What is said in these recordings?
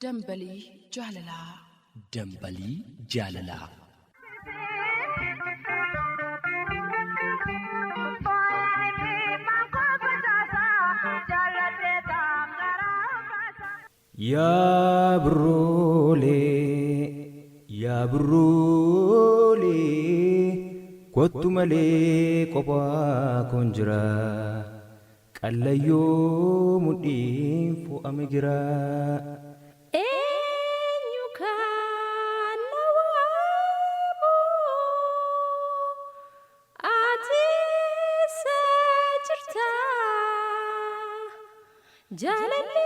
Dambalii jaalalaa. Dambalii jaalalaa. Yaa biroolee kottu malee kophaa kun jira qallayyoo mudhiin fo'ame jira. Eenyu kan na waamu ati isa jirta jaalalli.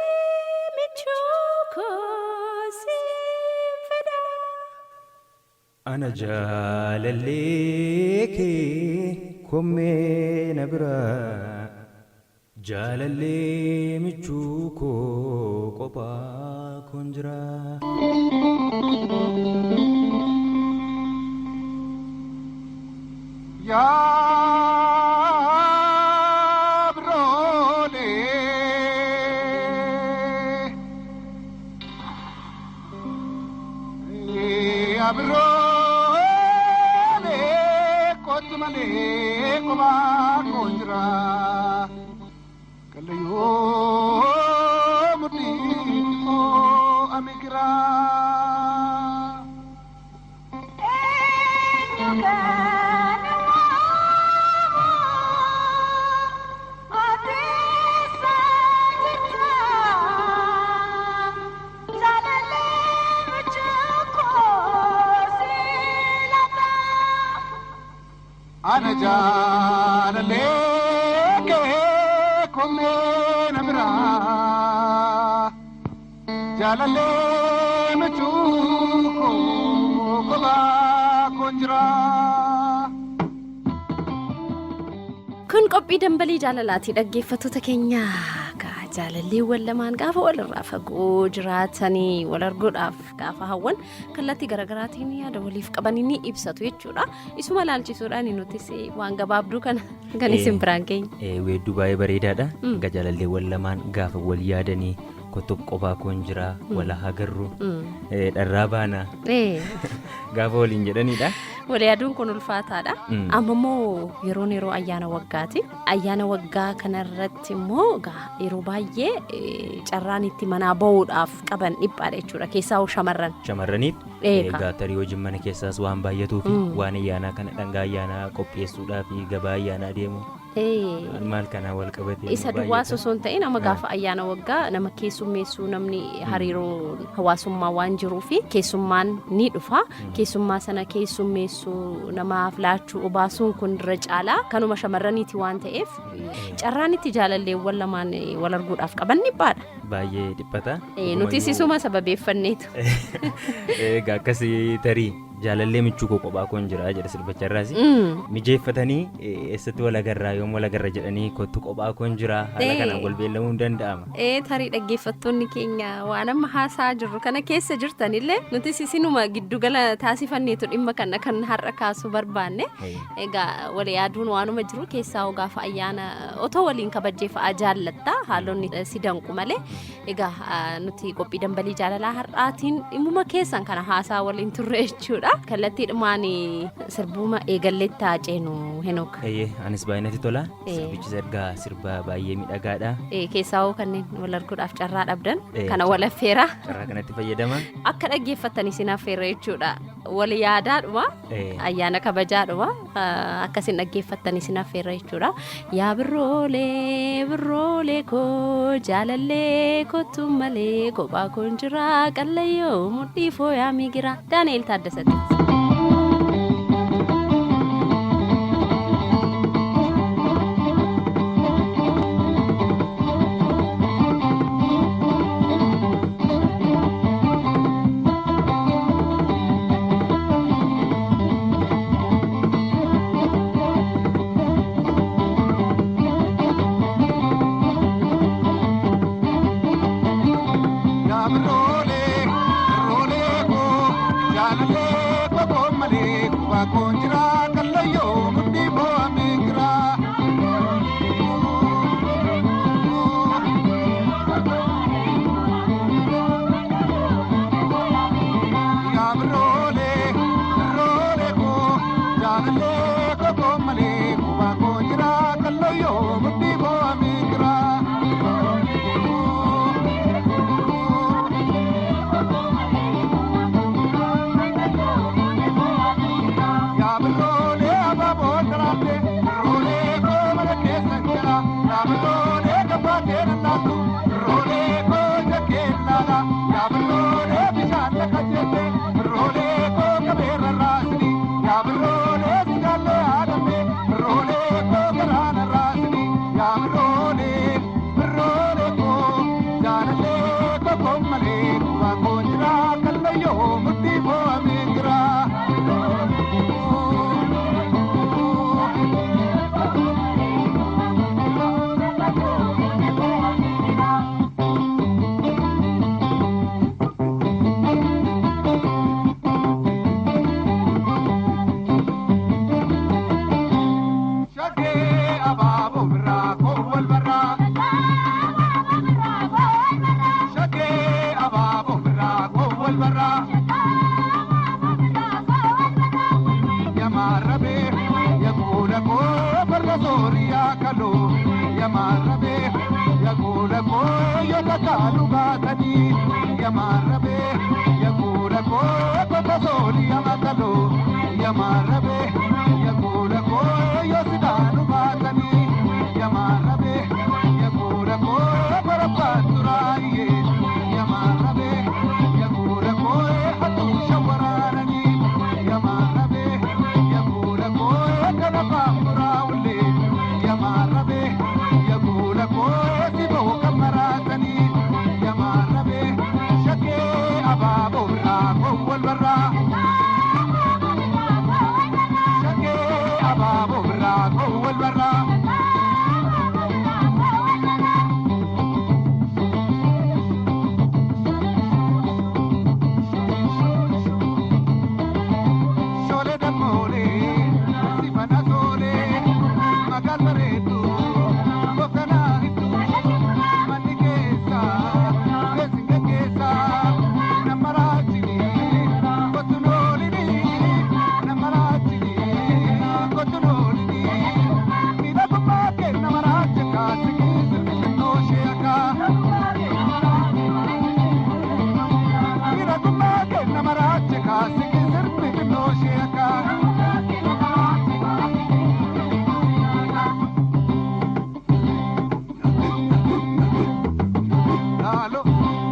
Ana jaalallee kee koomee na biraa jaalallee michuu koo kophaa kun jira. Ana jaalallee kee koomee na biraa jaalallee michuu koo kophaa kun jira. Kun qophii dambalii jaalalaati dhaggeeffattoota keenya. Jaalalleewwan lamaan gaafa walirraa fagoo jiraatanii wal arguudhaaf gaafa hawwan kallattii garaagaraatiin yaada waliif qabanii ni ibsatu jechuudha. Isuma laalchisuudhaan nutis waan gabaabduu kana kan isin biraan keenya. Weedduu baay'ee bareedaadha. Jaalalleewwan lamaan gaafa wal yaadanii kottu kophaa kun jira wala hagarru dharraa baana gaafa waliin jedhanidha. Wal yaaduun kun ulfaataadha. Amma immoo yeroo ayyaana waggaati. Ayyaana waggaa kanarratti immoo yeroo baay'ee carraan itti manaa bahuudhaaf qaban dhiphaadha jechuudha. Keessaa shamarran. Shamarraniif egaa tarii hojiin mana keessaas waan baay'atuuf waan ayyaanaa kana dhangaa ayyaanaa qopheessuudhaaf gabaa ayyaanaa deemu. Maal kana wal qabatee isa duwwaa osoo hin ta'in amma gaafa ayyaana waggaa nama keessummeessuu namni hariiroo hawaasummaa waan jiruufi keessummaan ni dhufa. Keessummaa sana keessummeessuu namaaf laachuu obaasuun kun irra caalaa kanuma shamarraniiti waan ta'eef carraan itti jaalalleewwan lamaan wal arguudhaaf qaban dhiphaadha. Baay'ee dhiphata. Nutis isuma sababeeffanneetu. Egaa akkasii tarii jaalallee michuu koo kophaa kun jira jedha sirbacharraas mijeeffatanii eessatti wal agarraa yoom wal agarra jedhanii kottu kophaa kun jira haala kanaan wal beellamuu hin danda'ama. Tarii dhaggeeffattoonni keenya waan amma haasaa jirru kana keessa jirtanillee nutis isinuma giddugala taasifanneetu dhimma kana kan har'a kaasuu barbaanne. Egaa wal yaaduun waanuma jiru keessaa gaafa ayyaana otoo waliin kabajjeeffaa jaallatta haalonni si danqu malee. Egaa nuti qophii dambalii jaalalaa har'aatiin dhimmuma keessan kana haasaa waliin turre jechuudha. Kallattiidhumaan sirbuma eegalleetti haaceenu Henook. Anis baay'inatti tola. Sirbichi ergaa sirba baay'ee miidhagaadha. Keessaa kanneen wal arguudhaaf carraa dhabdan kana wal affeera. Carraa kanatti fayyadama. Akka dhaggeeffattanii sin affeera jechuudha. Wal yaadaadhuma ayyaana kabajaadhuma akkasin dhaggeeffattanii sin affeera jechuudha. Yaa biroolee koo jaalallee kottu malee kophaa kun jira qallayyoo mudhii fooyaa migira. Daani'eel Taaddasatti. Yaa biroolee koo jaalallee. kallayyoo mudhii boo'amee jira. Yaa birroolee abaaboo daraarte birroolee koo mana keessan jira. Yaa birroolee gabaatee nanaatu birroolee koo jakkee laala. Yaa birroolee bishaan lafa jeete birroolee koo qabeerra raasni. Yaa birroolee sigaallee haadhame birroolee koo garaana raasni. Yaa birroolee koo jaalallee koo malee waa koo jira kallayyoo mudhii boo'amee jira. Shaggee abaaboo birraa koo wal barraa. Shaggee abaaboo birraa koo wal barraa. Yamaarabee yaguudha koo barra sooriyaa kaloo. Yamaarabee yaguudha koo yoo takaalu baatanii. Yamaarabee yaguudha koo barra sooriyaa kaloo. Yamaarabee yaguudha koo yoo sidaanu baatanii. Yamaarabee yaguudha koo bara baaturaayee. Yamaarabee yaguudha koo hatuusha waraananii. Yamaarabee yaguudha koo kana baaturaawullee. Yamaarabee yaguudha koo siboo kan maraatanii. Yamaarabee shaggee abaaboo birraa koo wal barraa. Shaggee abaaboo birraa koo wal barraa. Shoolee dammoolee sifana toolee maqaan bareedu boftanaa iddoo manni keessa keessi gaggeessa nama raachini kottu noolini nama raachini kottu noolini miidhagummaa kee nama raacha kaasi sirbi xinnoo ishee akka miidhagummaa kee nama raacha kaasi sirbi xinnoo ishee akka. Lalo,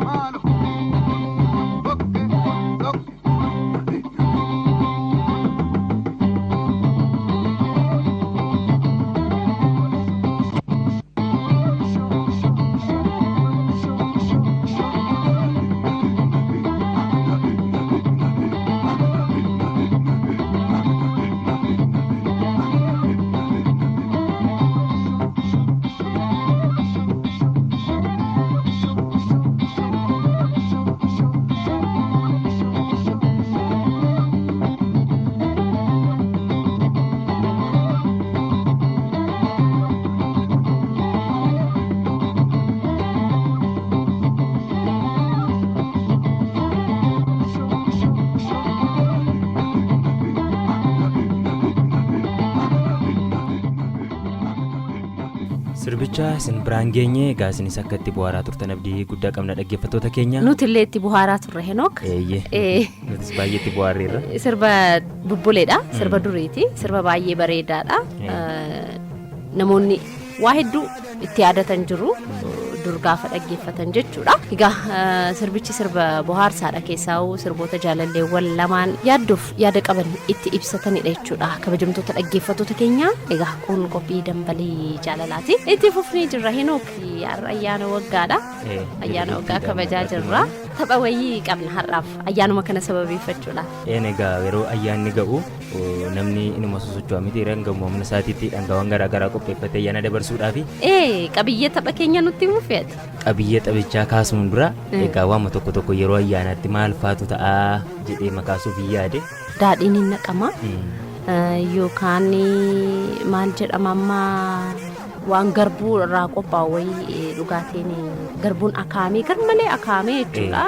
malo, bokke, dokke. Sirbicha isin biraan geenye egaa isinis akka itti bu'aaraa turtan abdii guddaa qabna dhaggeeffattoota keenya. Nuti illee itti bu'aaraa turre Henook. Nutis baay'ee itti bu'aarreerra. Sirba bubbuleedha. Sirba duriiti. Sirba baay'ee bareedaadha. Namoonni waa hedduu itti yaadatan jiru. Dur gaafa dhaggeeffatan jechuudha. Egaa sirbichi sirba bohaarsaadha keessaa sirboota jaalalleewwan lamaan yaadduuf yaada qaban itti ibsatanidha jechuudha. Kabajamtoota dhaggeeffattoota keenya egaa kun qophii dambalii jaalalaati. Itti fufnee jirra Henook ayyaana waggaadha. Ayyaana waggaa kabajaa jirra. Tapha wayii qabna har'aaf ayyaanuma kana sababeeffachuudha. Egaa yeroo ayyaanni ga'u namni inuma sosocho'a miti rangamu humna isaatiitti dhangaawwan garaagaraa qopheeffatee ayyaana dabarsuudhaafi. Qabiyyee tapha keenya nutti mufeet. Qabiyyee taphichaa kaasuun dura egaa waama tokko tokko yeroo ayyaanaatti maal faatu ta'a jedhee makaasuuf yaade. Daadhiin hin naqama. Yookaan maal jedhama ammaa waan garbuu irraa qophaa'u wayii dhugaatiin garbuun akaamee garmalee akaamee jechuudha.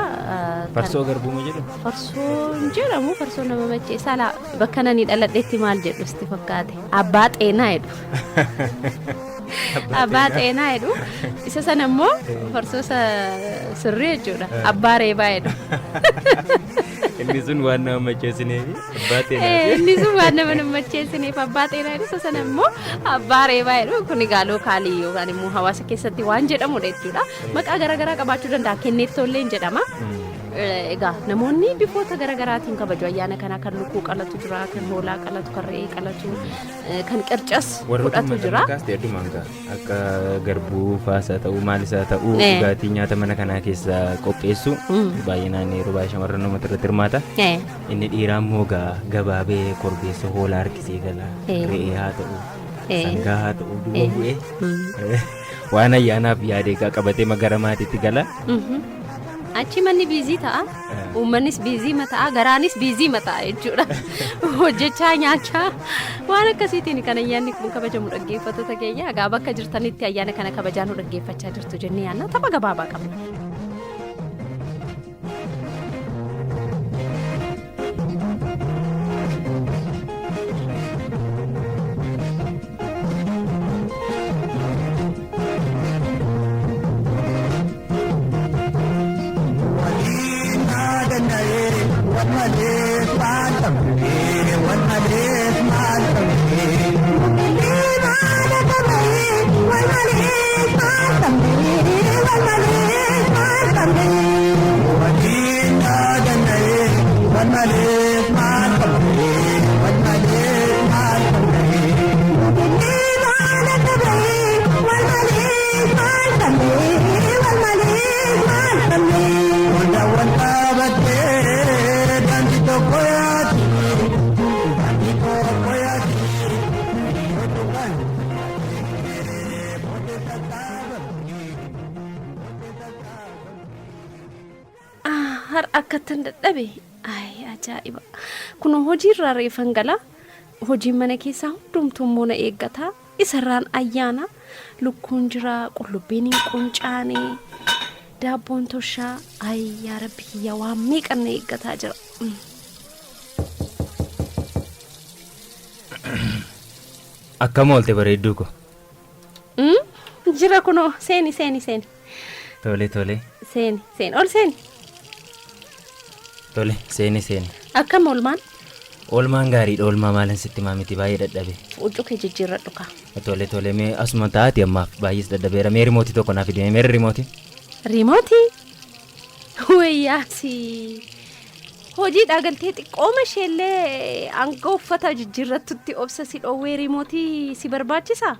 Farsoo garbuu ma jedhu? Farsoo jedhamu farsoo nama macheessaa bakka nani dhaladheetti maal jedhu sitti fakkaate abbaa xeenaa jedhu. Abbaa xeenaa jedhu. Isa sana immoo farsoo sirrii jechuudha. Abbaa reebaa jedhu. Inni sun waan nama macheessineef abbaa xeenaa. Inni sun waan nama macheessineef abbaa xeenaa jedhu. Isa sana immoo abbaa reebaa jedhu. Kun egaa lookaalii yookaan immoo hawaasa keessatti waan jedhamudha jechuudha. Maqaa garaagaraa qabaachuu danda'a. Kenneettollee jedhama. Egaa namoonni bifoota garaagaraatiin kabaju ayyaana kana kan lukkuu qalatu jira, kan hoolaa qalatu, kan re'ee qalatu, kan qircas fudhatu jira. Akka garbuu faasaa ta'uu maalisaa ta'uu dhugaatii nyaata mana kanaa keessa qopheessu baay'inaan yeroo baay'ee shamarran namatti irratti hirmaata. Inni dhiiraa immoo gabaabee korbeessa hoolaa harkisee gala re'ee haa ta'u sangaa haa ta'u duuba bu'ee waan ayyaanaaf yaadee qabatee magara maatiitti gala. Achi manni biizii ta'a. Uummannis biizii ta'a. Garaanis biizii ta'a jechuudha. Hojjechaa nyaachaa waan akkasiitiin kan ayyaanni kun kabajamu dhaggeeffattoota keenya. Egaa bakka jirtanitti ayyaana kana kabajaa nu dhaggeeffachaa jirtu jennee yaadna. Tapha gabaabaa qabna. Akkatan dadhabe ajaa'iba kun hojiirraa reeffan gala hojiin mana keessaa hundumtuu immoo na eeggata isarraan ayyaana lukkuun jira qullubbiin quncaane daabboon toshaa yaa rabbi yaa waan meeqan na eeggataa jira. Akkam oolte bareedduu ko. Jira kunoo seeni. Tole. Seeni ol seeni. Tole seeni. Akkam oolmaan? Oolmaan gaariidha. Oolmaa maalan sitti maamiti baay'ee dadhabe. Huccuu kee jijjiirradhu kaa. Tole mee asuma taati ammaaf baay'ees dadhabeera. Mee rimootii tokko naaf fidee mee rimootii? Rimootii? Wayyaasi. Hojiidhaa galtee xiqqooma isheellee hanga uffata jijjiirrattutti obsa si dhoowwee rimootii si barbaachisaa?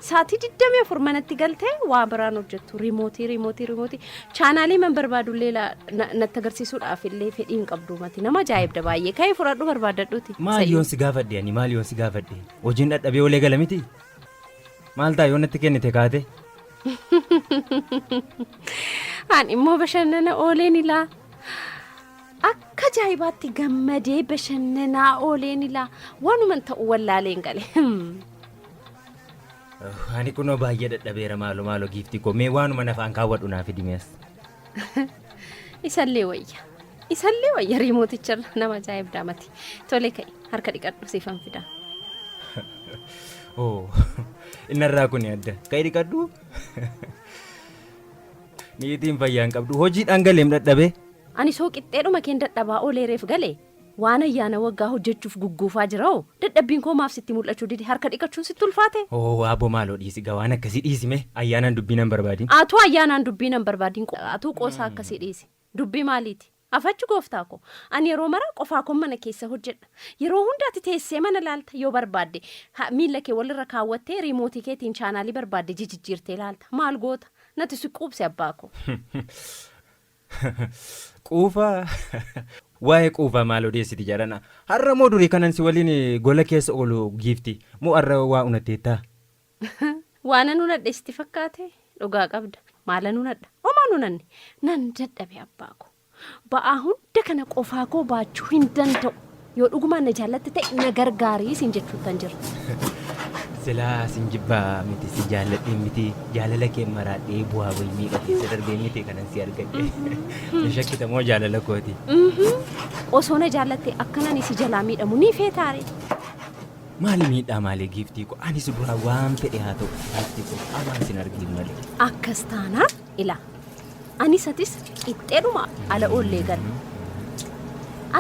Saatii 24 manatti galtee waa biraan hojjettu rimootii chaanaalii man barbaadullee natti agarsiisuudhaaf illee fedhiin qabdu mati nama ajaa'ibda baay'ee ka'ee fudhadhu barbaadadhuuti. Maal yoon si gaafadhe hojiin dadhabee olee gala miti maal ta'a yoo natti kennite kaate. An immoo bashannana ooleen ilaa akka ajaa'ibaatti gammadee bashannanaa ooleen ilaa waanuman ta'u wallaaleen gale. Ani kunoo baay'ee dadhabeera maaloo giiftii koo mee waanuma nafaan kaawwadhu naaf hidimees. Isallee wayya rimooticharra nama ajaa'ibdaa mati. Tole ka'e harka dhiqadhu siifan fidaa. Innarraa kun adda ka'e dhiqadhu. Niitiin fayyaan qabdu hojiidhaan galeem dadhabee. Ani soo qixxeedhuma keen dadhabaa ooleereef galee. Waan ayyaana waggaa hojjechuuf gugguufaa jira oo dadhabbiin koo maaf sitti mul'achuu didi harka dhiqachuun sitti ulfaate. Aboo maaloo dhiisi waan akkasii dhiisime ayyaanaan dubbii nan barbaadin. Atuu ayyaanaan dubbii nan barbaadin atuu qoosaa akkasii dhiisi dubbii maaliiti afachi gooftaa koo ani yeroo mara qofaa koo mana keessa hojjedha yeroo hundaatti teessee mana laalta yoo barbaadde miila kee walirra kaawwattee rimootii keetiin chaanaalii barbaadde jijjiirtee laalta maal goota natti si quubse abbaa koo. Quufaa. Waa'ee quufaa maal odeessiti jedhana har'a moo durii kanan si waliin gola keessa oolu giifti moo har'a waa unatteettaa? Waan unadhe sitti fakkaate dhugaa qabda maalan unadha homaan unanne nan dadhabe abbaa koo ba'aa hunda kana qofaa koo baachuu hin danda'u yoo dhugumaan na jaallatte ta'e na gargaarii siin jechuutan jirtu. Silaa sin jibbaa miti si jaalladhe miti jaalala kee maraadhee bu'aa wayii miidha keessa darbee miti kanan si argadhe. Ni shakkita moo jaalala kooti? Osoo na jaallatte akkanaan si jalaa miidhamu ni feetaare. Maali miidhaa maalee giiftii ko anis dura waan fedhe haa ta'u giiftii ko amaan sin arginu malee. Akkas taanaan ila anis atis qixxeedhuma ala oollee galu.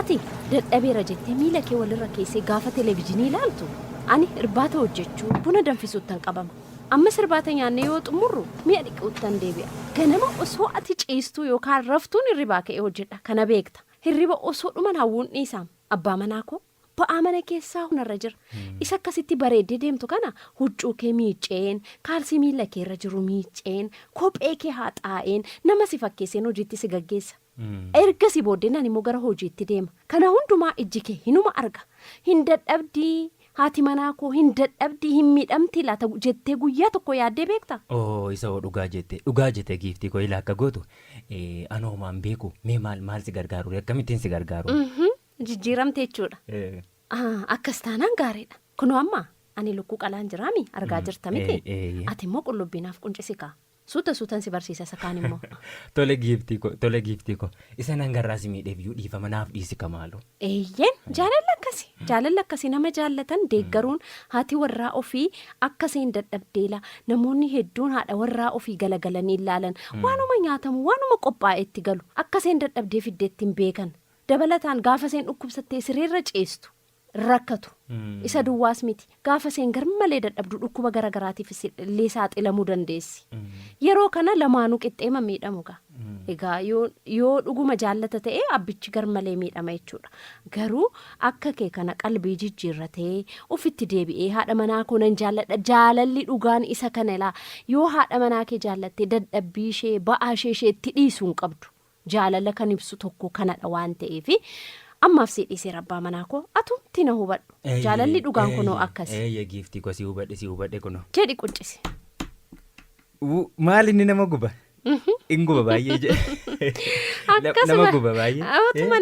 Ati dadhabeera jettee miila kee walirra keessee gaafa televezyiinii ilaaltu ani irbaata hojjechuu buna danfisuuttan qabama. Amma irbaata nyaannee yoo xumurru mi'a dhiquuttan deebi'a. Ganama osoo ati ciistuu yookaan raftuun hirribaa ka'ee hojjedha kana beekta. Hirriba osoo dhuman hawwuun dhiisaam abbaa manaa koo. Ba'aa mana keessaa hunarra jira. Isa akkasitti bareeddee deemtu kana huccuu kee miiceen, kaalsii miila kee irra jiru miiceen, kophee kee haxaa'een nama si fakkeesseen hojiitti si gaggeessa. Erga si booddeen ani immoo gara hojiitti deema. Kana hundumaa ijji kee hinuma arga. Hin dadhabdii haati manaa koo hin dadhabdii hin miidhamti laata jettee guyyaa tokko yaaddee beekta. Isa hoo dhugaa jette giiftii koo ilaa akka gootu anoomaan beeku mee maal si gargaaru akkamittiin si gargaaru. Jijjiiramte jechuudha. Akkas taanaan gaariidha. Kunoo amma ani lukkuu qalaan jiraami argaa jirta miti. Ati immoo qullubbiinaaf quncisi kaa. Suutan si barsiisa isa kaan immoo. Tole giiftii ko isa nan garraasi miidheebiyyuu dhiifama naaf dhiisi kamaalu. Eeyyeen jaalalli akkasii nama jaallatan deeggaruun haati warraa ofii akkasiin dadhabdeela namoonni hedduun haadha warraa ofii galagalanii ilaalan waanuma nyaatamu waanuma qophaa'etti galu akkasiin dadhabdee fiddeetti hin beekan. Dabalataan gaafa seen dhukkubsattee sireerra ceestu rakkatu isa duwwaas miti gaafa seen garmalee dadhabdu dhukkuba garagaraatiif illee saaxilamuu dandeessi. Yeroo kana lamaanuu qixxeema miidhamu gaa. Egaa yoo dhuguma jaallata ta'e abbichi garmalee miidhama jechuudha. Garuu akka kee kana qalbii jijjiirratee ofitti deebi'ee haadha manaa koo nan jaalladha jaalalli dhugaan isa kana laa yoo haadha manaa kee jaallattee dadhabbii ishee ba'aa isheetti dhiisuu hin qabdu. Jaalala kan ibsu tokko kanadha waan ta'eef ammaaf si dhiisee abbaa manaa koo atumti na hubadhu. Jaalalli dhugaan kunoo akkasi. Giiftii koo si hubadhe kunoo. Jedhi quncisi. Maal inni nama guba? In guba baay'ee jedhe. Nama guba baay'ee. Otuma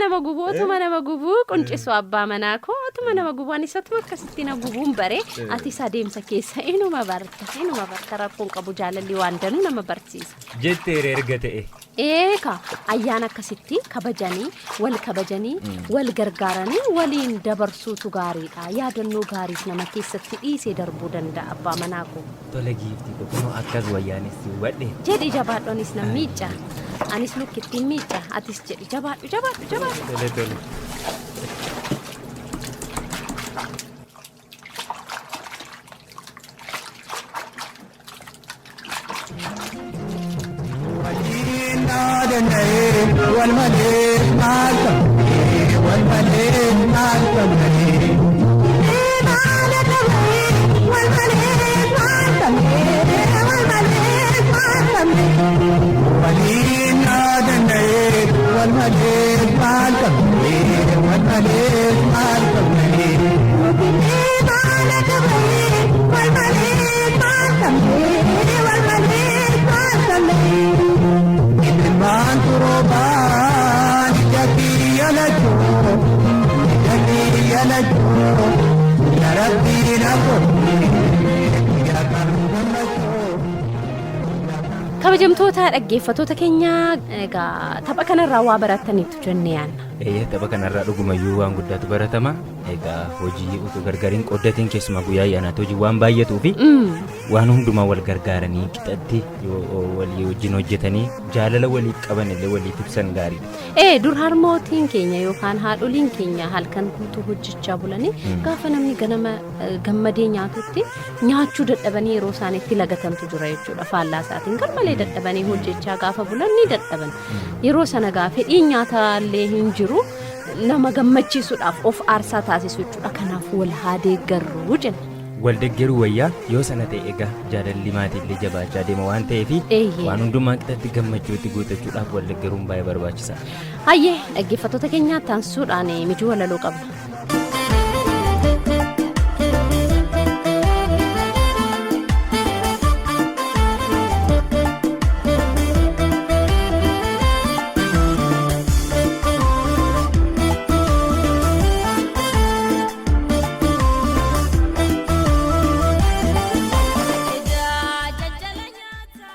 nama gubu quncisu abbaa manaa koo otuma nama gubu anis otuma akkasitti na gubuun bare atis adeemsa keessa inuma barta rakkoon qabu jaalalli waan danuu nama barsiisa. Jetteere erga ta'e. Eeka ayyaana akkasitti kabajanii wal gargaaranii waliin dabarsuutu gaariidha. Yaadannoo gaariis nama keessatti dhiisee darbuu danda'a abbaa manaa koo. Tole giiftii kunoo akkas wayyaanis si hubadhe. Jedhi jabaadhoonis nan miicca. Anis lukkittiin miicca. Atis jedhi jabaadhu. Tole. Kabajamtoota dhaggeeffattoota keenya egaa tapha kanarraa waa barattaniitu jennee yaadna. Tapha kanarraa dhugumayyuu waan guddaatu baratama. Egaa hojii utuu gargariin qoddatiin keessumaa guyyaa ayyaanaatti hojii waan baay'atuu fi waan hundumaa wal gargaaranii qixatti walii wajjin hojjetanii jaalala walii qaban illee walii ibsan gaariidha. Dur harmootiin keenya yookaan haadholiin keenya halkan guutuu hojjechaa bulanii gaafa namni ganama gammadee nyaatutti nyaachuu dadhabanii yeroo isaaniitti lagatantu jira jechuudha. Faallaa isaatiin garmalee dadhabanii hojjechaa gaafa bulan ni dadhaban. Yeroo sana gaafa fedhiin nyaataallee hin jiru nama gammachiisuudhaaf of aarsaa taasisu jechuudha. Kanaaf wal haa deeggarru jenna. Wal deeggaruu wayyaa yoo sana ta'e egaa jaalalli maatiillee jabaachaa deema waan ta'eef waan hundumaa qixatti gammachuutti guutachuudhaaf wal deeggaruun baay'ee barbaachisaa. Hayyee dhaggeeffattoota keenyaa taasisuudhaan mijuu walaloo qabna.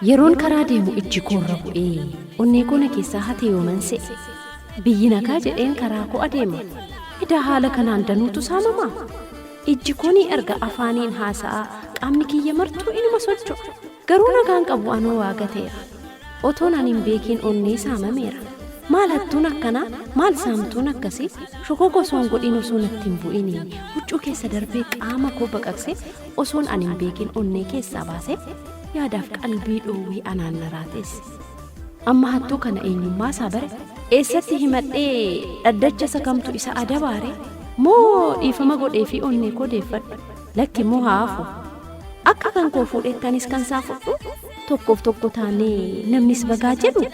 Yeroon karaa deemu ijji koorra bu'ee onnee koona keessaa hate yooman se'e biyyi nagaa jedheen karaa koo adeema ida haala kanaan danuutu saamamaa ijji koonii erga afaaniin haasa'a qaamni kiyya martuu inuma socho'a garuu nagaan qabu anoo waagateera otoon ani hin beekiin onnee saamameera maal hattuun akkanaa maal saamtuun akkasii shokogosoon godhin osoo natti hin bu'inii huccuu keessa darbee qaama koo baqaqsee osoon ani hin beekiin onnee keessaa baasee yaadaaf qalbii dhoowwii anaan naraateesse amma hattuu kana eenyummaa isaa bare eessatti himadhee dhaddacha sakamtu isa adabaare moo dhiifama godhee fi onnee koo deeffadhe lakki moo haafu akka kan koo fuudhettanis kan isaa fudhu tokkoof tokko taanee namnis bagaa jedhu.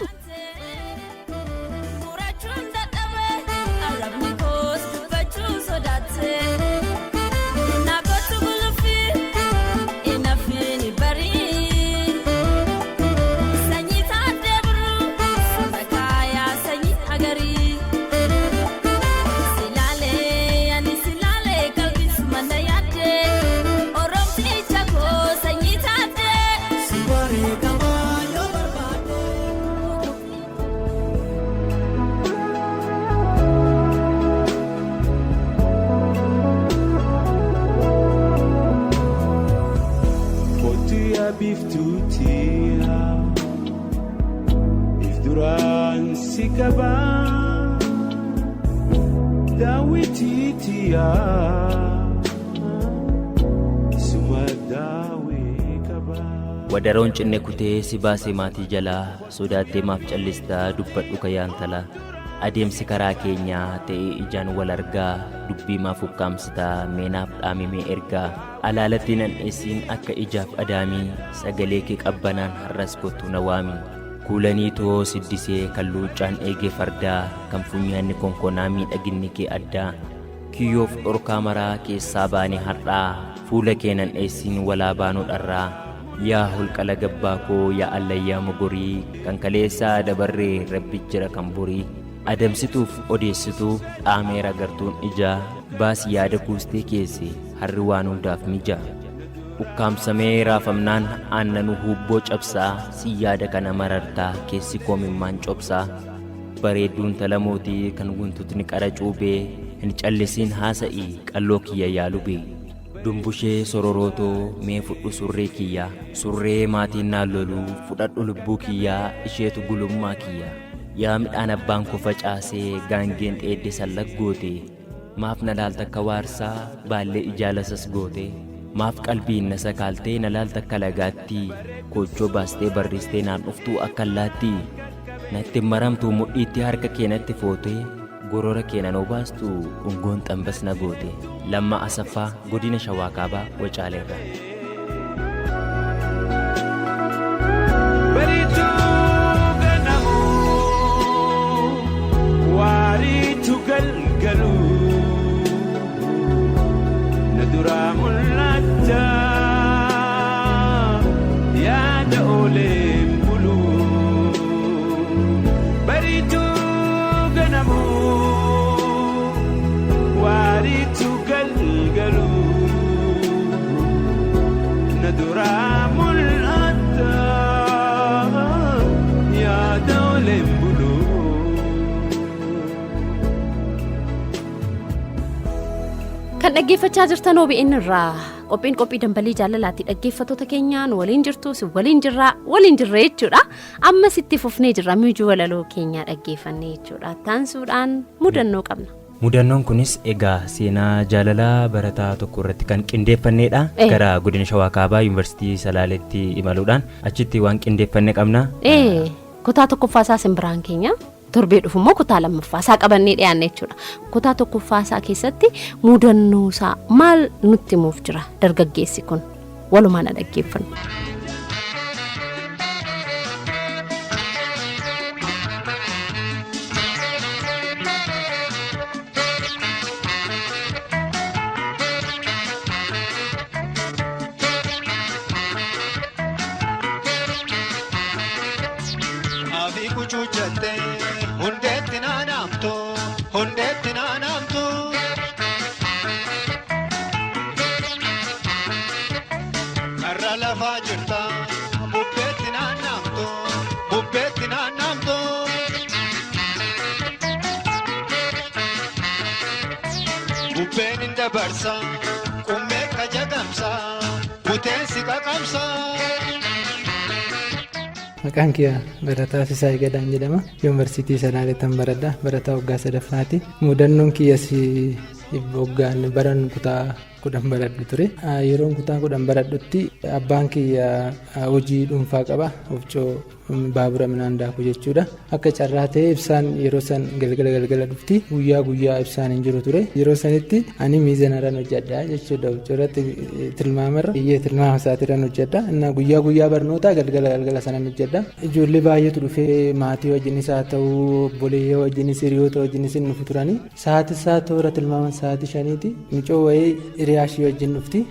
Wadaroon cinne kutee si baasee maatii jalaa sodaattee maaf callistaa dubbadhu kayyaantala adeemsi karaa keenyaa ta'ee ijaan wal argaa dubbii maaf ukkaamsitaa meenaaf dhaamimee ergaa alaalatti nan eessiin akka ijaaf adaamii sagalee kee qabbanaan har'as kottu na waami kuulanii too siddisee kan luuccaan eegee fardaa kan funyaanni konkonaa miidhaginni kee addaa kiyyoof dhorkaa maraa keessaa baane har'aa fuula kee nan eessiin walaa baanuu dharraa yaa hulqala gabbaa koo yaa allayyaa mogorii kan kaleessaa dabarree rabbi jira kan borii adamsituuf odeessituu dhaameera gartuun ijaa baasi yaada kuustee keesse harri waan hundaaf mijaa ukkaamsamee raafamnaan aannanu hubboo cabsaa si yaada kana marartaa keessi koomimmaan cobsaa bareedduun talamootii kan guntutni qara cuubee hin callisiin haasa'ii qalloo kiyya yaalubee dumbushee sororootoo mee fudhu surree kiyyaa surree maatiin naan loluu fudhadhu lubbuu kiyyaa isheetu gulummaa kiyyaa yaa midhaan abbaan koo facaasee gaangeen dheedde sallaggoote maaf na laalta akka waarsaa baallee ijaalasas goote maaf qalbiin na sakaaltee na laalta akka lagaattii koochoo baastee barristee naan dhuftuu akka allaattii natti maramtuu mudhiitti harka keenatti footee gorora keenan obaastu ungoon xambas na goote lamma asaffaa godina shawaa kaabaa wacaaleerra. Waariitu galgaluu na duraa mul'atta yaada ooleen buluu bariituu ganamuu waariitu galgaluu na duraa mul'atta yaada ooleen buluu. Kan dhaggeeffachaa jirtan OBN irraa qophii dambalii jaalalaatti dhaggeeffattoota keenyaan waliin jirtu si waliin jirraa waliin jirra jechuudha. Ammas itti fufnee jirra miijuu walaloo keenyaa dhaggeeffannee jechuudha. Taansuudhaan mudannoo qabna. Mudannoon kunis egaa seenaa jaalalaa barataa tokko irratti kan qindeeffanneedha. Gara godina Shawaa Kaabaa Yuunivarsiitii Salaaleetti imaluudhaan achitti waan qindeeffannee qabna. Kutaa tokkoffaasaa simbiraan keenya. Torbee dhufummoo kutaa lammaffaasaa qabannee dhiyaanne jechuudha. Kutaa tokkoffaasaa keessatti mudannoosaa maal nutti himuuf jira dargaggeessi kun walumaan dhaggeeffannu. ganamsa buteessi qaqamsa. Maqaan kiyya Barataa Sisaay Gadaan jedhama. Yuunivarsiitii Salaaleetti baradha. Barataa waggaa 3ffaati. Mudannoon kiyyas waggaan baran kutaa 10 baradhu ture. Yeroon kutaa 10 baradhutti abbaan kiyya hojii dhuunfaa qaba. Ofcoo baabura minaan daaku jechuudha. Akka carraa ta'e ibsaan yeroo san galgala dhufti. Guyyaa ibsaan hin jiru ture. Yeroo sanitti ani miizanarraan hojjedha jechuudha. Ofcoorratti tilmaamarra tilmaama isaatirraan hojjedha. Innaa guyyaa barnoota galgala sanan hojjedha. Ijoollee baay'eetu dhufee maatii wajjinis haa ta'uu obboleeyyii wajjinis hiriyoota wajjinis hin dhufu turani. Sa'aatii toora tilmaama sa'aatii 5ti. Micoo wayii hiriyaashii wajjin dhufti.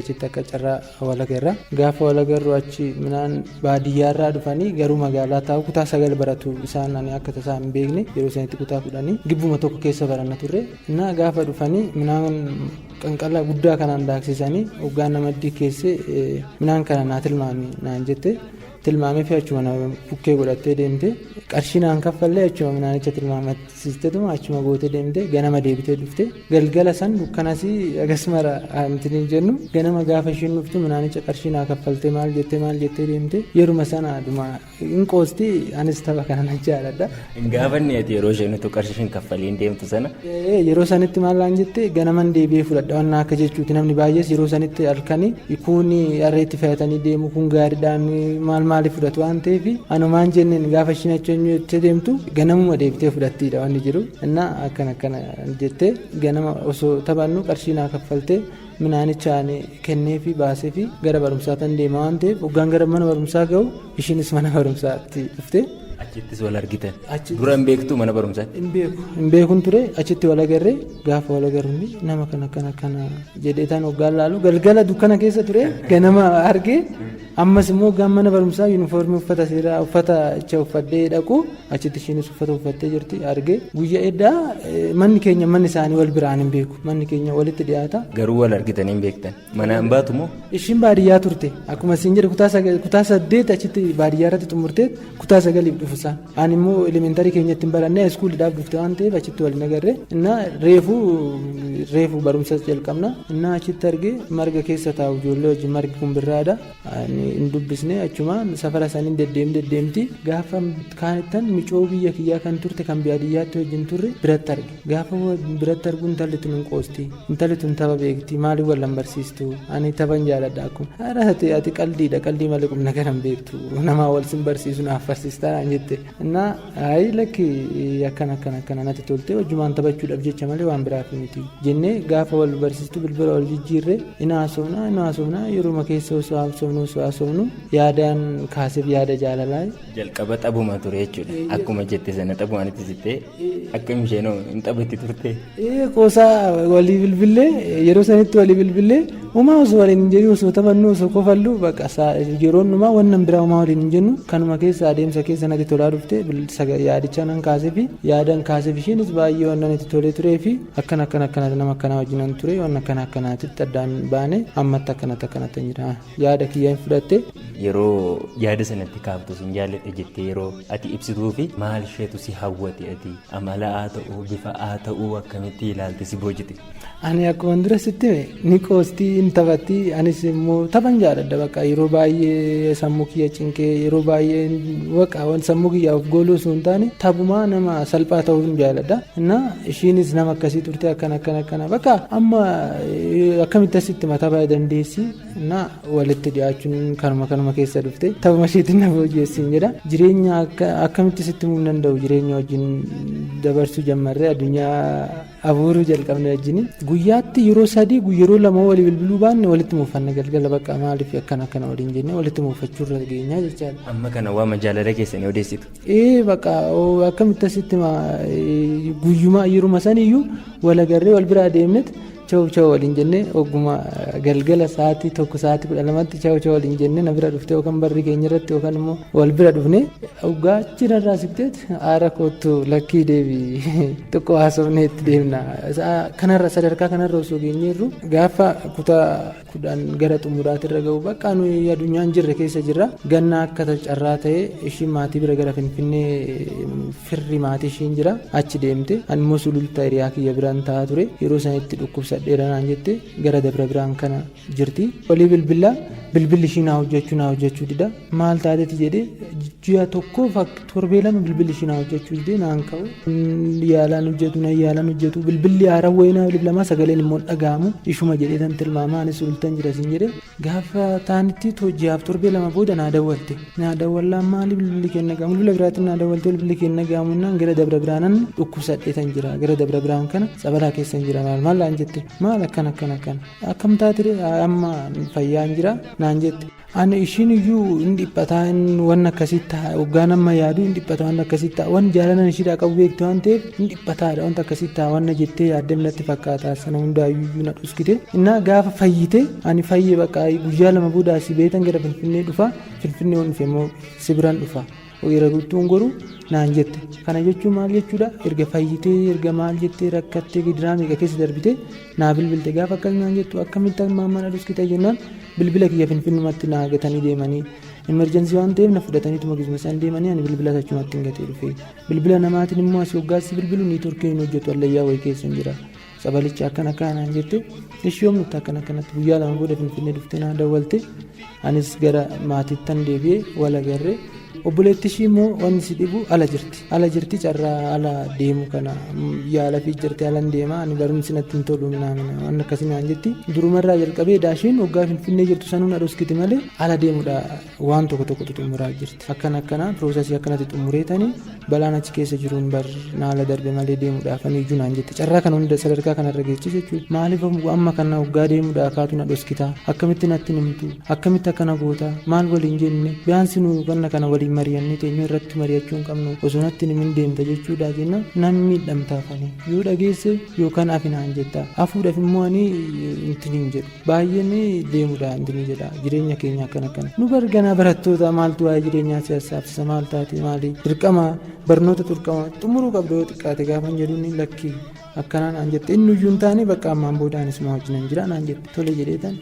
Achitti akka carraa walagarra. Gaafa walagarru achi minaan baadiyyaa irraa dhufanii garuu magaalaa taa'u kutaa 9 baratu isaan akka tasaa hin beekne yeroo sanitti kutaa 10 gibbuma tokko keessa baranna turre. Innaa gaafa dhufanii minaan qanqala guddaa kanaan daaksisanii hoggaan namaddii keesse minaan kana naa tilmaami naan jette. Tilmaamee fi achuma bukkee godhattee deemte qarshii naan kaffallee achuma minaanicha tilmaamachiisteetuma achuma gootee deemte ganama deebitee dhufte galgala san dukkanasii agasmara antiniin jennu ganama gaafa ishiin dhuftu minaanicha qarshii naa kaffaltee maal jettee deemte yeruma sana aduma hin qoosti anis tapha kana nan jaaladha. Gaafanni ati yeroo isheen utuu qarshii hin kaffaliin deemtu sana yeroo sanitti maallaan jette ganaman deebi'ee fudhadha waan akka jechuuti namni baay'ees yeroo sanitti halkanii kun harreetti fe'atanii deemu kun gaariidhaan maaliif fudhatu waan ta'eef anumaan jenneen gaafa ishiin achi deemtu ganamuma deebitee fudhattiidha waan jiru. Innaa akkana jettee ganama osoo taphannu qarshii naa kaffaltee minaanicha kennee fi baasee fi gara barumsaa tan deema waan ta'eef hoggaan gara mana barumsaa ga'u ishiinis mana barumsaatti dhufte. Achittis wal argitan. Dura hin beektu mana barumsaatti? Hin beekun ture achitti wal agarree gaafa wal agarru nama kana jedhee taan hoggaan laalu galgala dukkana keessa ture ganama argee ammas immoo hoggaan mana barumsaa yuunifoormii uffata seeraa uffata icha uffadhee dhaqu achitti ishiinis uffata uffattee jirti argee guyyaa eddaa manni isaanii wal biraan hin beeku manni keenya walitti dhiyaata. Garuu wal argitanii hin beektan mana hin baatu moo? Ishiin baadiyyaa turte akkuma siin jedhe kutaa 8 achitti baadiyyaa irratti xumurtee kutaa 9 dhufusaan ani immoo elementarii keenyatti hin barannee iskuulidhaaf dhufte waan ta'eef achitti waliin agarree innaa reefu barumsa jalqabna innaa achitti argee marga keessa taa'u ijoollee wajjin margi kun birraadha hin dubbisne achuma safara isaanii deddeemti gaafa kaanittan micoo biyya kiyyaa kan turte kan baadiyyaatti wajjin turre biratti arge gaafa biratti argu intalli tun hin qoosti intalli tun tapha beekti maaliif wallan barsiistu ani taphan jaaladha akkuma haadha ati qaldii malee qubna kanan beektu namaa wal sin barsiisu naaf barsiistaa jette innaa ayi lakki akkana natti tolte wajjumaan taphachuudhaaf jecha malee waan biraaf miti jennee gaafa wal barsiistu bilbila wal jijjiirre ina haasofnaa yeruma keessa osoo haasofnu yaadaan kaaseef yaada jaalalaa jalqaba xabuma ture jechuudha akkuma jette sana xabumaanitti sittee akkam isheen hin taphatti turte qoosaa walii bilbilee yeroo sanitti walii bilbilee umaa osoo waliin hin jedhu osoo taphannu osoo kofallu bakka yeroon numaa wannan biraa umaa waliin hin jennu kanuma keessa adeemsa keessa natti tolaa dhufte yaadicha nan kaaseef yaadan kaaseef ishiinis baay'ee waan natti tolee turee fi akkana nama akkanaa wajjinan ture waan akkanaatitti addaan baane ammatti akkanatti jira yaada kiyyaan fudhatte. Yeroo yaada sanatti kaaftu sin jaalladhe jettee yeroo ati ibsituu fi maal isheetu si hawwate ati amala haa ta'uu bifa haa ta'uu akkamitti ilaalte si boojite? Ani akkuma dura sitti ni qoostii hin taphatti anis immoo taphan jaaladha bakka yeroo baay'ee sammuu kiyya cinqee yeroo baay'ee waqa sammuu kiyya of gooluu osoo hin taane taphumaa nama salphaa ta'uu hin jaaladha innaa ishiinis nama akkasii turte akkana bakka amma akkamitti asitti mataa dandeessi innaa walitti dhiyaachuun kanuma keessa dhufte taphuma isheetiin na booji'eessiin jedha jireenya akkamitti sitti himuu hin danda'u jireenya wajjin dabarsuu jammarree addunyaa abuuruu jalqabne wajjin guyyaatti yeroo 3 yeroo 2 walii bilbiluu baanne walitti muufanna galgala bakka maaliif akkana waliin jenne walitti muufachuu irra geenyaa jechaadha. Amma kana waa jaalala keessanii odeessitu? Bakka akkamitti asitti guyyuma yeruma saniyyuu wal agarree wal biraa deemnet chawuu waliin jenne ogguma galgala sa'aatii 12 chawuu waliin jenne na bira dhufte yookaan barri keenya irratti yookaan immoo wal bira dhufne ogaa achirraa siqteet aara kootu lakkii deebii tokko haasofnee itti deemna kanarra sadarkaa kanarra osoo geenyeerru gaafa kutaa 10 gara xumuraatti irra ga'u bakka nuyi addunyaan jirre keessa jirra ganna akka carraa ta'e ishiin maatii bira gara Finfinnee firri maatii ishiin jira achi deemte animmoo sulultaa hiriyaa kiyya biraan taa'aa ture yeroo sanitti dhukkubsa dhukkubsadheera naan jette gara dabra biraan kana jirti. Walii bilbilli ishii naa hojjechuu dida maal taateeti jedhee ji'a tokko torbee lama bilbilli ishii naa hojjechuu didee naan ka'u yaalaan hojjetu bilbilli haarawwee naa bilbilamaa sagaleen immoo dhaga'amu ishuma jedhee tan tilmaamaa anis ultan jira siin jedhee gaafa taanitti ji'aaf torbee lama booda naa dawwallaan maali bilbilli kenna gaamu bilbila biraatti naa dawwalte bilbilli kenna gaamumnaan gara dabra biraanan dhukkubsadheetan jira gara dabra biraan kana sabalaa keessan jira maal laan jette maal akkana akkam taatire amma fayyaan jira naan jette ani ishiin iyyuu hin dhiphataa waan akkasii ta'a hoggaan amma yaadu hin dhiphataa waan akkasii ta'a waan jaalanan ishiidhaa qabu beekte waan ta'eef hin dhiphataadha waan akkasii ta'a waan jettee yaaddee natti fakkaata sana hundaayyuu na dhuskite innaa gaafa fayyite ani fayyee bakka guyyaa lama booda asii beetan gara finfinnee dhufa finfinnee waan dhufe immoo sibiraan dhufa Ogira guutuun goru naan jette kana jechuun maal jechuudha erga fayyitee erga maal jettee rakkattee gidiraa meeqa keessa darbite naa bilbilte gaafa akkas naan jettu akkamitti maammaan aduskite jennaan bilbila kiyya finfinnumatti naa gatanii deemanii emerjensii waan ta'eef na fudhataniitu magizma isaan deemanii ani bilbila achumatti hin gatee dhufe bilbila namaatiin immoo asii hoggaassi bilbilu ni turkee hin hojjetu allayyaa wayii keessa hin jira sabalicha akkana naan jette ishiyoomnutti akkanatti guyyaa lama booda finfinnee dhuftee naa dawwalte anis gara maatittan deebi'ee wal agarree obboleetti ishii immoo wanni si dhibu ala jirti carraa ala deemu kana yaala fi jirti alan deema ani barumsi natti hin tolu waan akkasii naan jetti durumarraa jalqabee daashiin waggaa finfinnee jirtu sanuun adooskiti malee ala deemuudha waan tokko xumuraa jirti akkana piroosesii akkanatti xumureetanii balaan achi keessa jiruun naala darbe malee deemuudhaaf ani iyyuu naan jetti carraa kana hunda sadarkaa kanarra geessi jechuudha maaliif amma kana waggaa deemuudhaa kaatu na dhooskita akkamitti natti nimtu akkamitti akkana goota maal waliin jenne biyaansi nu kana waliin mari'annee teenyee irratti mari'achuu hin qabnu osoo natti nimin deemta jechuudha jenna namni miidhamtaafanii yoo dhageesse yookaan afinaan jetta hafuudhaaf immoo ani intiniin jedhu baay'een deemuudha intinii jedha jireenya keenya akkana nu barganaa barattoota maaltu waa'ee jireenyaa siyaasaafsisa maal taate maali dirqama barnoota turqama xumuruu qabdu yoo xiqqaate gaafan jedhuun lakkii akkanaan aan jette inni iyyuu hin taane bakka ammaan boodaanis maa wajjinan jira naan jette tole jedheetan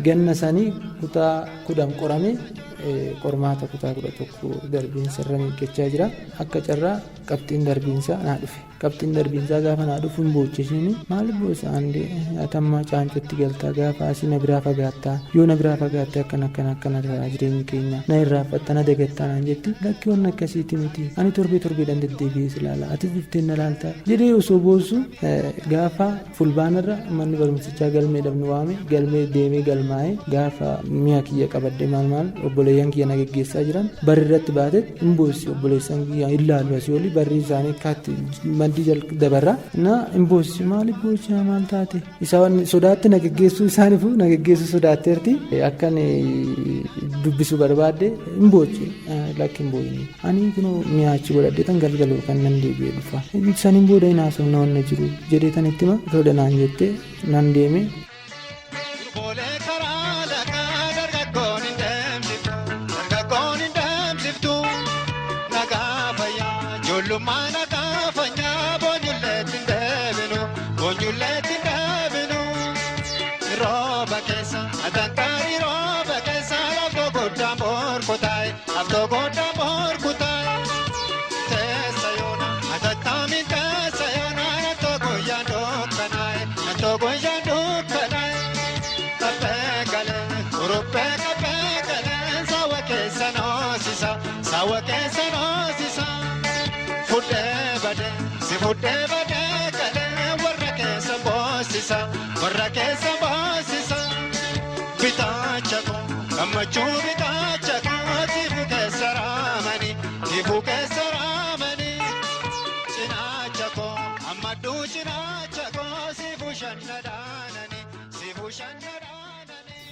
ganna sanii kutaa 10 qorame qormaata kutaa 11 darbiinsa irra miiggachaa jira akka carraa qabxiin darbiinsaa naa dhufe qabxiin darbiinsaa gaafa naa dhufu hin boochisiini maaliif boosaan atammaa caancotti galtaa gaafa asii na biraa fagaattaa yoo na biraa fagaatte akkana jireenyi keenya na irraaffatta na dagattaa naan jetti lakki waan akkasiiti miti ani torbeedhaan deddeebi'ee ilaala atis dhuftee na laaltaa jedhee osoo boossu gaafa fulbaanarra manni barumsichaa galmee dhabnu waame galmee deemee galmaa'ee gaafa mi'a kiyya qabadde maal obboleeyyan kiyya na geggeessaa jiran barri irratti baate hin boossi obboleessan kiyya ilaalu asii olii barri isaanii kaatti maddii dabarra na hin boossi maaliif boossi maal taate isaan sodaatti na geggeessuu isaaniifuu na geggeessuu sodaatteerti akkan dubbisuu barbaadde hin boossi lakki hin booyini ani kunoo mi'aachi godhadhee tan galgaluu kan nan deebi'ee dhufa saniin booda hin haasofna waan jiru jedhee tan itti hima tola naan jettee nan deeme. warra keessa baasisa bitaachako gammachuu bitaachako tifu keessa raamani cinaachako ammadduu cinaachako sifu shannadaanani.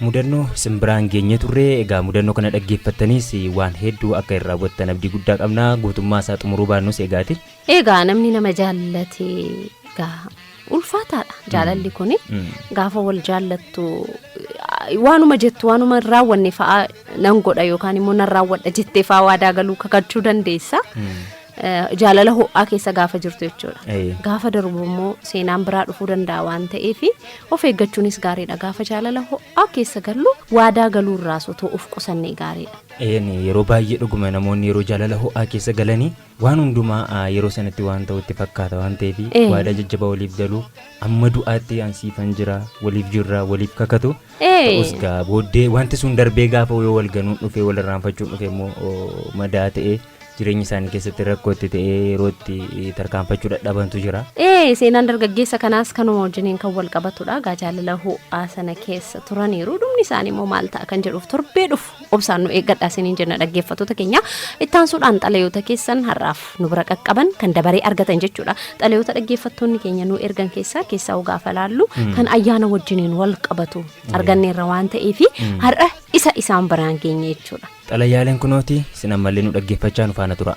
Mudannoo simbiraan geenye turree egaa mudannoo kana dhaggeeffattanis waan hedduu akka irraa hubattan abdii guddaa qabna guutummaa isaa xumuruu baannus egaati. Egaa namni nama jaallate gaa ulfaataadha jaalalli kuni gaafa wal jaallattu waanuma jettu waanuma raawwanne fa'aa nan godha yookaan immoo nan raawwadha jettee fa'aa waadaa galuu kakachuu dandeessa. jaalala ho'aa keessa gaafa jirtu jechuudha. Gaafa darbu immoo seenaan biraa dhufuu danda'a waan ta'eef of eeggachuunis gaariidha. Gaafa jaalala ho'aa keessa gallu waadaa galuu irraa sotoo of qusannee gaariidha. Yeroo baay'ee dhuguma namoonni yeroo jaalala ho'aa keessa galanii waan hundumaa yeroo sanatti waan ta'utti fakkaata waan ta'eef waadaa jajjabaa waliif galu amma du'aatti ansiifan jira waliif jirra waliif kakatu ta'us gaa booddee wanti sun darbee gaafa yoo wal ganuun dhufee wal irraanfachuun dhufee immoo madaa ta'ee jireenya isaanii keessatti rakkootti ta'ee yerootti tarkaanfachuu dadhabantu jira. Seenaan dargaggeessa kanaas kanuma wajjiniin kan wal qabatudha. Gaa jaalala ho'aa sana keessa turaniiru dhumni isaanii immoo maal ta'a kan jedhuuf torbee dhufu obsaan nu eeggadhaa isiniin jenna dhaggeeffattoota keenya. Ittaansuudhaan xalayoota keessan har'aaf nu bira qaqqaban kan dabaree argatan jechuudha. Xalayoota dhaggeeffattoonni keenya nu ergan keessaa gaafa laallu kan ayyaana wajjiniin wal qabatu arganneerra waan ta'eef har'a isa isaan biraan geenye jechuudha. Xalayaaleen kunooti isin ammallee nu dhaggeeffachaa nu faana tura.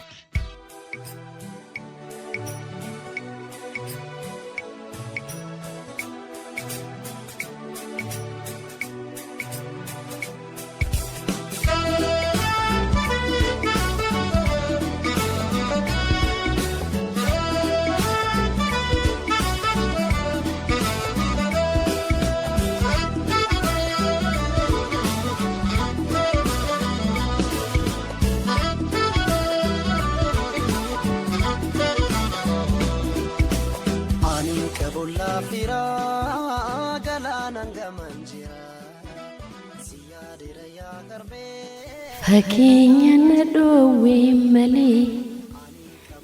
Fakkinya na dhoowwee malee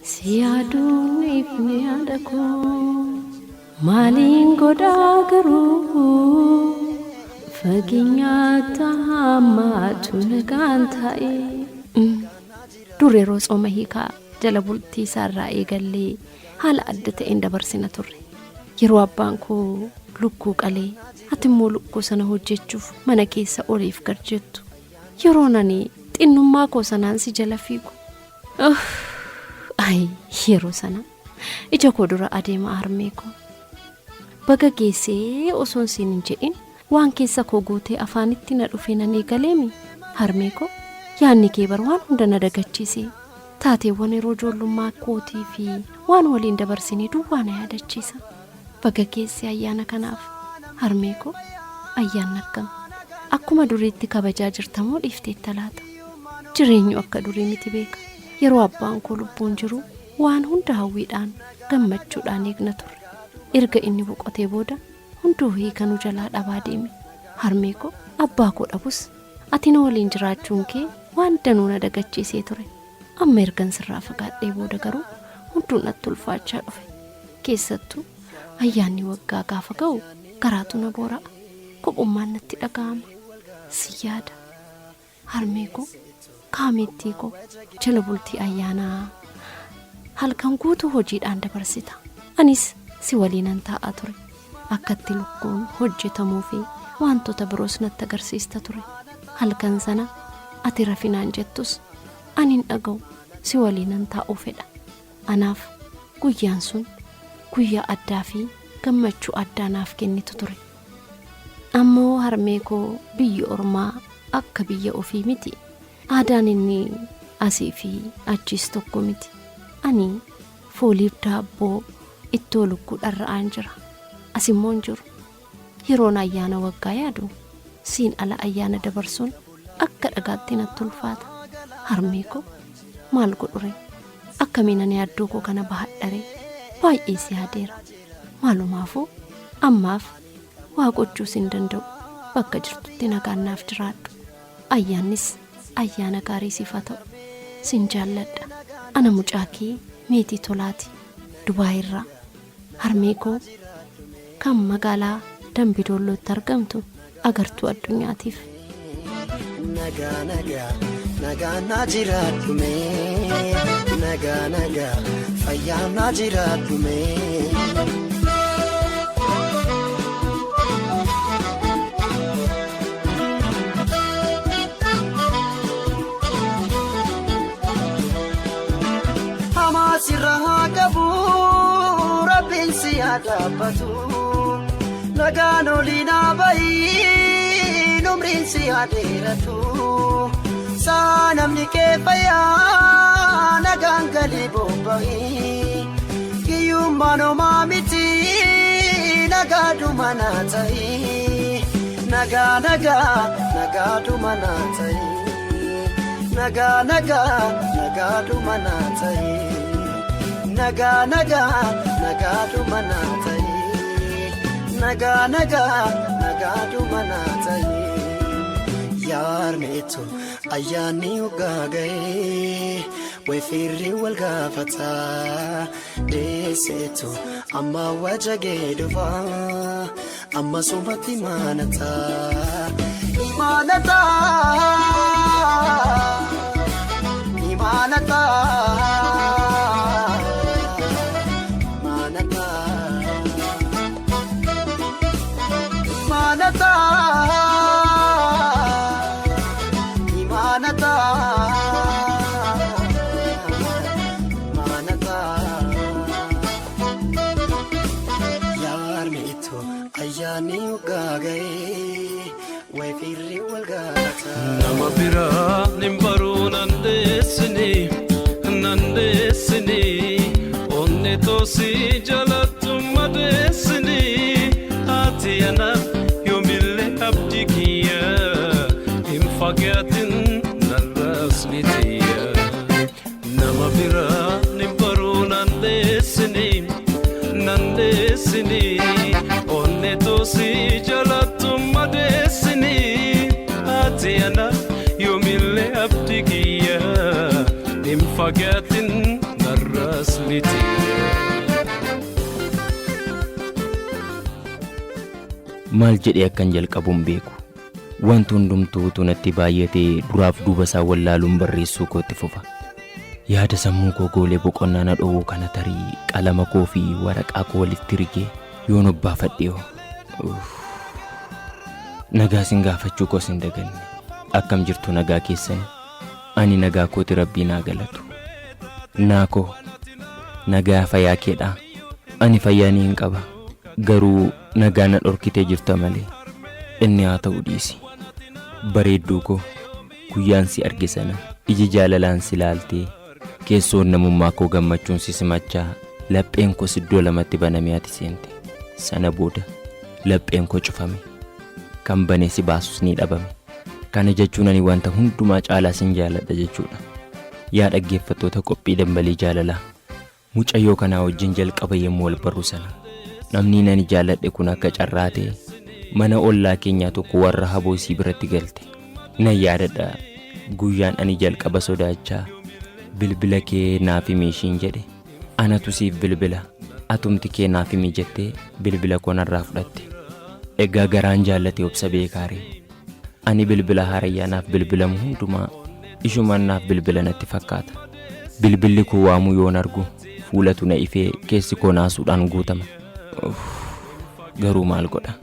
si yaaduun ifni yaada koo maaliin godhaa garuu fakkeenyaatti hammaatu nagaan ta'e. Dur yeroo tsooma hiikaa jala bultii isaarraa eegallee haala adda ta'een dabarsina turre. Yeroo abbaan koo lukkuu qalee ati immoo lukkuu sana hojjechuuf mana keessa oliif gad jettu. Yeroo nani xinnummaa koo sanaan si jala fiigu. Yeroo sana ija koo dura adeema harmee koo. Baga geessee osoon siin hin jedhin waan keessa koo guutee afaanitti na dhufee nan eegaleemi. Harmee koo yaanni kee bar waan hunda na dagachiise. Taateewwan yeroo ijoollummaa kootii fi waan waliin dabarsinee duwwaa na yaadachiisa. Baga geessee ayyaana kanaaf harmee koo ayyaanni akkam. Akkuma duriitti kabajaa jirtamoo dhiifteetta laata? Jireenyu akka durii miti beeka. Yeroo abbaan koo lubbuun jiru waan hunda hawwiidhaan gammachuudhaan eegna turre. Erga inni boqotee booda hunduu hiikanu jalaa dhabaa deeme. Harmee koo abbaa koo dhabus ati na waliin jiraachuun kee waan danuu na dagachiisee ture. Amma ergan sirraa fagaadhee booda garuu hunduu natti ulfaachaa dhufe. Keessattuu ayyaanni waggaa gaafa ga'u garaatu na boora'a. Kophummaan natti dhaga'ama. Si yaada harmee koo kaamettii koo jala bultii ayyaanaa halkan guutuu hojiidhaan dabarsita. Anis si waliinan taa'aa ture. Akkatti lukkuun hojjetamuu fi wantoota biroos natti agarsiista ture. Halkan sana ati rafinaan jettus anin dhaga'u si waliinan taa'uu fedha. Anaaf guyyaan sun guyyaa addaa fi gammachuu addaa naaf kennitu ture. Ammoo harmee koo biyya ormaa akka biyya ofii miti. Aadaan inni asii fi achiis tokko miti. Ani fooliif daabboo ittoo lukkuu dharra'aan jira. Asimmoo hin jiru. Yeroon ayyaana waggaa yaadu siin ala ayyaana dabarsuun akka dhagaatti natti ulfaata. Harmee koo maal godhure? Akkamiin ani yaaddoo koo kana bahadhare? Baay'ee si yaadeera. Maalumaafuu ammaaf waa gochuus hin danda'u. Bakka jirtutti nagaan naaf jiraadhu. Ayyaannis ayyaana gaarii siif haa ta'u. Sin jaalladha. Ana mucaakii meetii tolaati Dubaayirraa. Harmee koo kan magaalaa Dambidollootti argamtu agartuu addunyaatiif. Nagaa na jiraadhu mee nagaa fayyaa na jiraadhu mee. Hamasirraa qabu rabbiin si yaadabatu nagaan oliina bayi numriin si yaadeeratu. Namni kee fayyaa nagaan galee bobba'ii kiyyummaan homaa miti nagaadhuma naa ta'ii nagaa nagaadhuma naa ta'ii nagaa nagaadhuma naa ta'ii nagaa nagaadhuma naa ta'ii nagaa nagaadhuma naa ta'ii yaarmeetu ayyaanni hoggaa ga'ee weefirri wal gaafataa deesseetu amma wajjagee dhufaa amma sumatti imaanataa nama biraa nimbaruu nandeessini onne toosi jalattu madeessini haati anaaf yoomillee abdii kiyya hin fagaatin narraas ni tiyya nama biraa nimbaruu nandeessini onne toosi jalattu madeessini haati anaaf yoomillee abdii kiyya hin fagaatin narraas ni tiyya. Maal jedhee akkan jalqabuun beeku wanti hundumtuu natti baay'atee duraaf duuba isaa wallaaluun barreessuu kootti fufa. Yaada sammuu koo goolee boqonnaa na dhowwuu kana tarii qalama koo fi waraqaa koo walitti rigee yoon obbaafadhee nagaa sin gaafachuu koos hin daganne. Akkam jirtu nagaa keessanii? Ani nagaa kooti rabbii naa galatu. Naakoo nagaa fayyaa keedhaa? Ani fayyaanii hin qaba. Garuu nagaa na dhorkitee jirta malee. Inni haa ta'u dhiisi. Bareedduu koo guyyaan si arge sana iji jaalalaan si laaltee keessoon namummaa koo gammachuun si simachaa lapheen koo siddoo lamatti banamee ati seente. Sana booda lapheen koo cufame. Kan banee si baasus ni dhabame. Kana jechuun ani wanta hundumaa caalaa sin jaaladha jechuudha. Yaa dhaggeeffattoota qophii dambalii jaalalaa. Mucayyoo kanaa wajjin jalqaba yemmuu wal barru sana. Namni ani jaaladhe kun akka carraa ta'e mana ollaa keenyaa tokko warra haboosii biratti galte. Nan yaadadha guyyaan ani jalqaba sodaachaa bilbila kee naaf himi ishiin jedhe. Anatu siif bilbila atumti kee naaf himi jettee bilbila koo narraa fudhatte. Egaa garaan jaallatee obsa beekaaree. Ani bilbila harayyaanaaf bilbilamu hundumaa ishumaan naaf bilbila natti fakkaata. Bilbilli koo waamuu yoon argu fuulatu na ifee keessi koo naasuudhaan guutama. Garuu maal godha?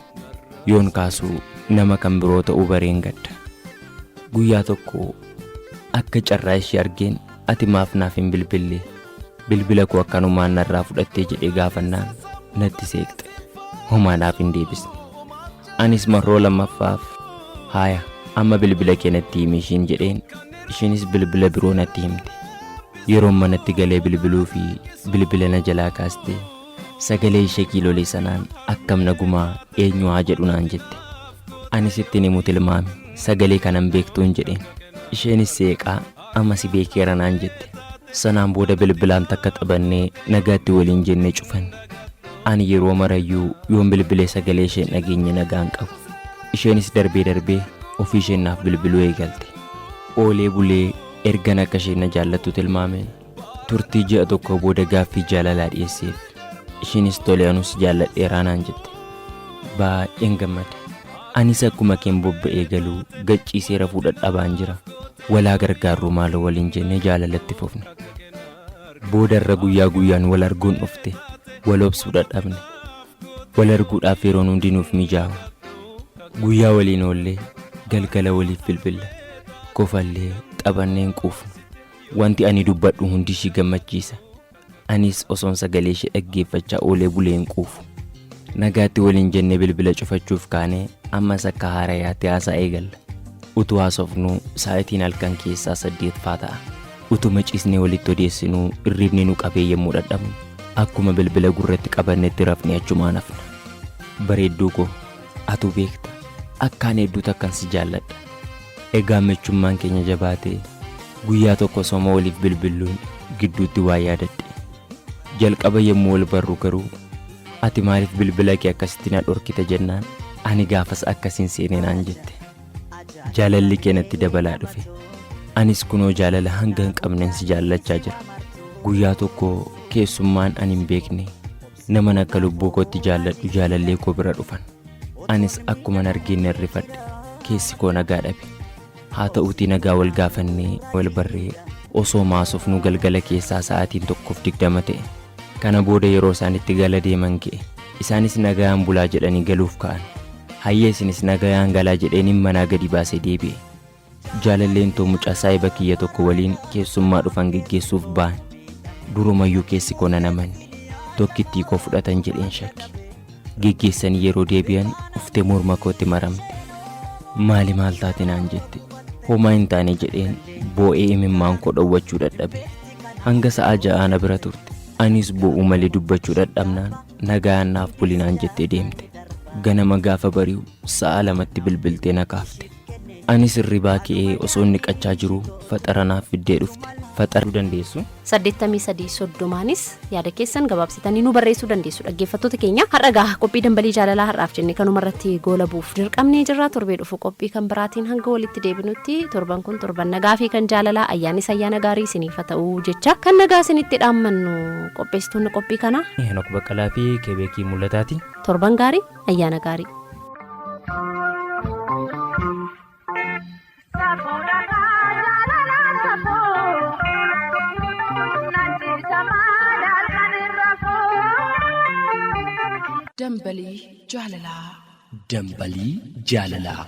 Yoon kaasuu nama kan biroo ta'uu bareen gadda. Guyyaa tokko akka carraa ishee argeen ati maaf naaf hin bilbille? Bilbila koo akkanumaan narraa fudhattee jedhee gaafannaan natti seeqxe. Homaa naaf hin deebisne. Anis marroo lammaffaaf haaya amma bilbila kee natti himi ishiin jedheen ishiinis bilbila biroo natti himte. Yeroon manatti galee bilbiluu fi bilbila na jalaa kaastee sagalee ishee kiilolee sanaan akkam nagumaa eenyu haa jedhu naan jette. Anis ittiin himu tilmaami sagalee kanan beektuun jedheen. Isheenis seeqaa amma si beekeera naan jette. Sanaan booda bilbilaan takka xabannee nagaatti waliin jennee cufanne. Ani yeroo marayyuu yoon bilbilee sagalee isheen dhageenye nagaan qabu. Isheenis darbee ofii isheen naaf bilbiluu eegalte. Oolee bulee ergan akka isheen na jaallattu tilmaameen turtii ji'a tokko booda gaaffii jaalalaa dhiyeesseef. Isheenis tolee anus jaalladheeraa naan jette. Baay'een gammade. Anis akkuma keen bobba'ee galuu gacciisee rafuu dadhabaan jira. Walaa gargaarru maaloo waliin jennee jaalalatti fufne. Boodarra guyyaa guyyaan wal arguun dhufte. Wal obsuu dadhabne. Wal arguudhaaf yeroon hundi nuuf mijaa'u. Guyyaa waliin oollee galgala waliif bilbilla. Kofallee xabanneen quufnu. Wanti ani dubbadhu hundi ishii gammachiisa. Anis osoon sagalee ishee dhaggeeffachaa oolee buleen quufu. Nagaatti waliin jennee bilbila cufachuuf kaanee ammas akka haarayaatti haasaa eegalla. Utuu haasofnuu sa'aatiin halkan keessaa 8 faa ta'a. utuma ciisnee walitti odeessinuu irriibni nu qabee yommuu dadhabnu akkuma bilbila gurratti qabannetti rafnee achumaan hafna. Bareedduu koo atu beekta akkaan hedduutu akkan si jaalladha. Egaa mechummaan keenya jabaatee guyyaa tokko soma waliif bilbiluun gidduutti waa yaadadhe. Jalqaba yommuu wal barru garuu ati maaliif bilbila kee akkasitti na dhorkite jennaan ani gaafas akkasiin seenee naan jette. Jaalalli kee natti dabalaa dhufe. Anis kunoo jaalala hanga hin qabneen si jaallachaa jira. Guyyaa tokko keessummaan ani hin beekne nama akka lubbuu kootti jaalladhu jaalallee koo bira dhufan. Anis akkuman argeen hirrifadhe keessi koo nagaa dhabe. Haa ta'uutii nagaa wal gaafannee wal barree osoo maasofnu galgala keessaa sa'aatiin 1:20 ta'e. Kana booda yeroo isaan itti gala deeman ga'e. Isaanis nagaan bulaa jedhanii galuuf ka'an. Hayyee isinis nagaan galaa jedheen manaa gadi baasee deebi'e. Jaalalleen too mucaa saahiba kiyya tokko waliin keessummaa dhufan geggeessuuf ba'an. Durumayyuu keessi koo nan amanne. Tokkittii koo fudhatan jedheen shakki. Geggeessanii yeroo deebi'an uftee morma kootti maramte. Maali maal taate naan jette. Homaa hin taane jedheen boo'ee imimmaan koo dhowwachuu dadhabe. Hanga sa'a 6 na bira turte. Anis boo'uu malee dubbachuu dadhabnaan nagaan naaf buli naan jettee deemte. Ganama gaafa bari'u sa'a 2tti bilbiltee na kaafte. Anis hirribaa ka'ee osoo inni qachaa jiru faxara naaf fiddee dhufte. Faxaruu dandeessu 8330 yaada keessan gabaabsitanii nu barreessuu dandeessu dhaggeeffattoota keenya. Har'a gaa qophii dambalii jaalalaa har'aaf jennee kanuma irratti goola buuf dirqamnee jirra. Torbee dhufu qophii kan biraatiin hanga walitti deebinutti torban kun torban nagaa fi kan jaalalaa ayyaanis ayyaana gaarii isiniif ta'uu jecha kan nagaa isinitti dhaammannu qopheessitoonni qophii kana Henook Baqqalaa fi Kebeekii Mul'ataati. torban gaarii ayyaana gaarii. Dambalii jaalalaa. Dambalii jaalalaa.